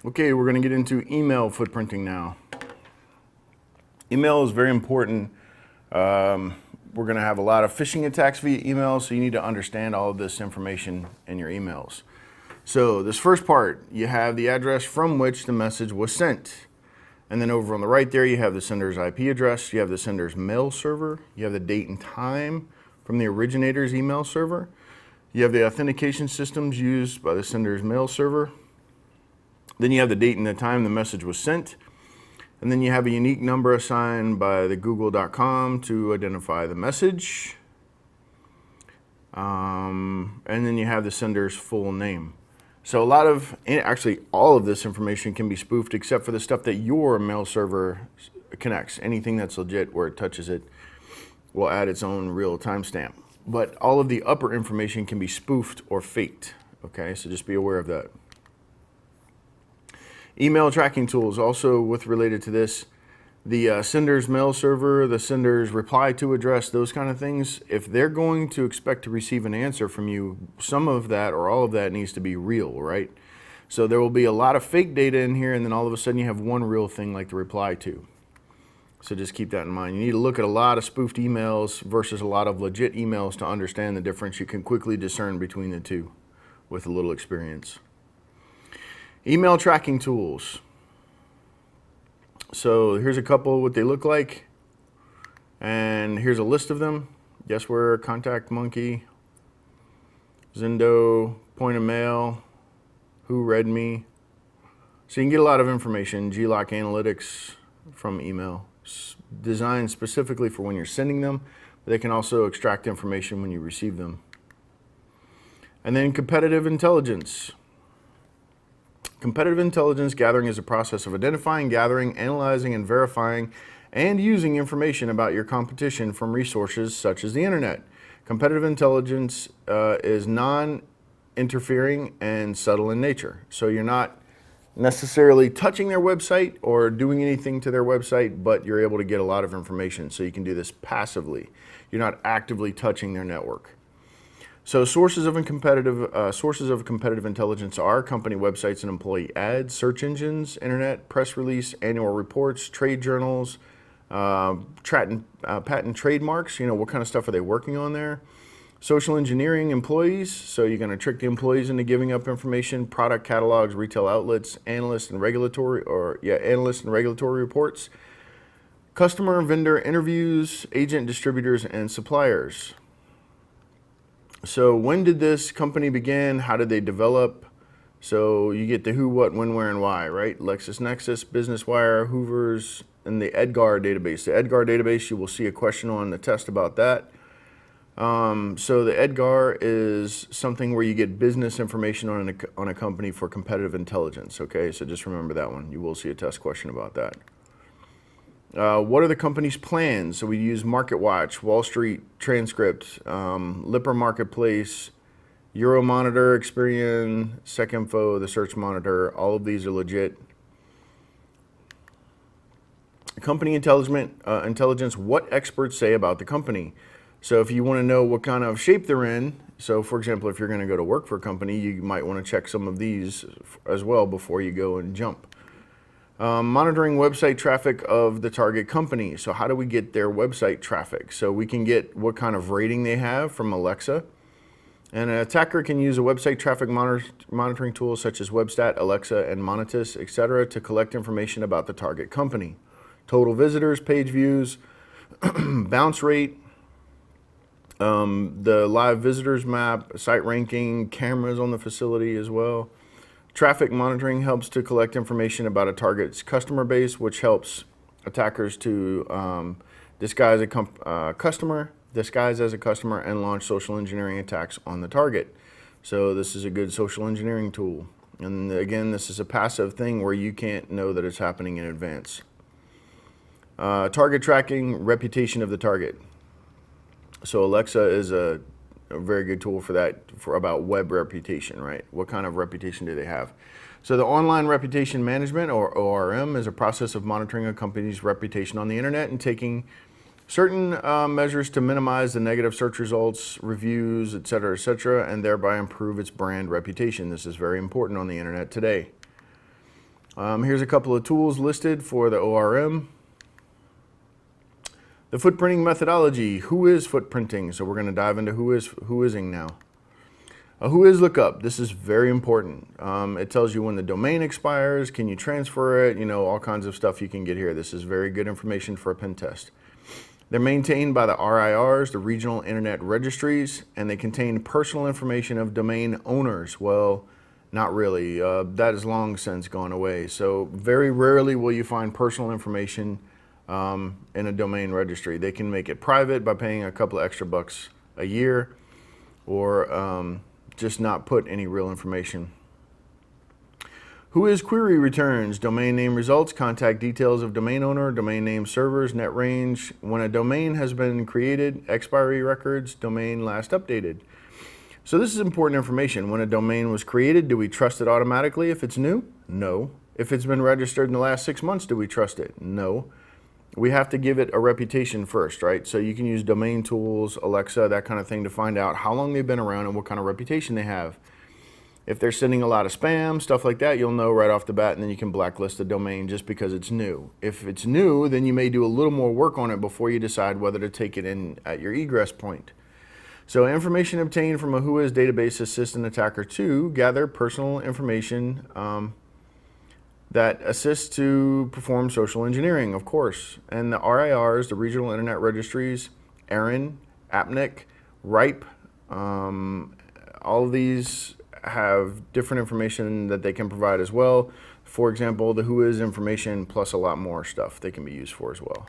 Okay, we're going to get into email footprinting now. Email is very important. We're going to have a lot of phishing attacks via email, so you need to understand all of this information in your emails. So this first part, you have the address from which the message was sent. And then over on the right there, you have the sender's IP address, you have the sender's mail server, you have the date and time from the originator's email server, you have the authentication systems used by the sender's mail server, then you have the date and the time the message was sent, and then you have a unique number assigned by the google.com to identify the message, and then you have the sender's full name. So actually all of this information can be spoofed except for the stuff that your mail server connects. Anything that's legit where it touches it will add its own real timestamp. But all of the upper information can be spoofed or faked, okay? So just be aware of that. Email tracking tools, also related to this, the sender's mail server, the sender's reply to address, those kind of things, if they're going to expect to receive an answer from you, some of that or all of that needs to be real, right? So there will be a lot of fake data in here, and then all of a sudden you have one real thing like the reply to. So just keep that in mind. You need to look at a lot of spoofed emails versus a lot of legit emails to understand the difference. You can quickly discern between the two with a little experience. Email tracking tools. So here's a couple what they look like, and here's a list of them. Guessware, Contact Monkey, Zendo, Point of Mail, Who Read Me. So you can get a lot of information. Glock Analytics from email, designed specifically for when you're sending them, but they can also extract information when you receive them. And then competitive intelligence. Competitive intelligence gathering is a process of identifying, gathering, analyzing, and verifying and using information about your competition from resources such as the internet. Competitive intelligence is non-interfering and subtle in nature. So you're not necessarily touching their website or doing anything to their website, but you're able to get a lot of information. So you can do this passively. You're not actively touching their network. So sources of competitive intelligence are company websites and employee ads, search engines, internet, press release, annual reports, trade journals, patent trademarks. You know, what kind of stuff are they working on there? Social engineering employees. So you're going to trick the employees into giving up information, product catalogs, retail outlets, analyst and regulatory reports, customer and vendor interviews, agent, distributors, and suppliers. So when did this company begin? How did they develop? So you get the who, what, when, where, and why, right? LexisNexis, BusinessWire, Hoover's, and the EDGAR database. The EDGAR database, you will see a question on the test about that. So the EDGAR is something where you get business information on a company for competitive intelligence, okay? So just remember that one. You will see a test question about that. What are the company's plans? So we use MarketWatch, Wall Street Transcript, Lipper Marketplace, Euromonitor, Experian, SecInfo, the Search Monitor. All of these are legit. Company intelligence, what experts say about the company. So if you want to know what kind of shape they're in, so for example, if you're going to go to work for a company, you might want to check some of these as well before you go and jump. Monitoring website traffic of the target company. So how do we get their website traffic? So we can get what kind of rating they have from Alexa. And an attacker can use a website traffic monitoring tool such as Webstat, Alexa, and Monitus, etc. to collect information about the target company. Total visitors, page views, bounce rate, the live visitors map, site ranking, cameras on the facility as well. Traffic monitoring helps to collect information about a target's customer base, which helps attackers to disguise as a customer, and launch social engineering attacks on the target. So this is a good social engineering tool. And again, this is a passive thing where you can't know that it's happening in advance. Target tracking, reputation of the target. So Alexa is a very good tool for that, for about web reputation, right? What kind of reputation do they have? So the online reputation management, or ORM, is a process of monitoring a company's reputation on the internet and taking certain measures to minimize the negative search results, reviews, etc., and thereby improve its brand reputation. This is very important on the internet today. Here's a couple of tools listed for the ORM. The footprinting methodology. Who is footprinting? So we're going to dive into whoising now. A whois lookup. This is very important. It tells you when the domain expires, can you transfer it, all kinds of stuff you can get here. This is very good information for a pen test. They're maintained by the RIRs, the regional internet registries, and they contain personal information of domain owners. Well, not really. That is long since gone away. So very rarely will you find personal information in a domain registry. They can make it private by paying a couple of extra bucks a year, or just not put any real information. Whois query returns, domain name results, contact details of domain owner, domain name servers, net range, when a domain has been created, expiry records, domain last updated. So this is important information. When a domain was created, do we trust it automatically if it's new? No. If it's been registered in the last 6 months, do we trust it? No. We have to give it a reputation first, right? So you can use domain tools, Alexa, that kind of thing to find out how long they've been around and what kind of reputation they have. If they're sending a lot of spam, stuff like that, you'll know right off the bat, and then you can blacklist the domain just because it's new. If it's new, then you may do a little more work on it before you decide whether to take it in at your egress point. So information obtained from a whois database assists an attacker to gather personal information that assists to perform social engineering, of course. And the RIRs, the regional internet registries, ARIN, APNIC, RIPE, all of these have different information that they can provide as well. For example, the whois information plus a lot more stuff they can be used for as well.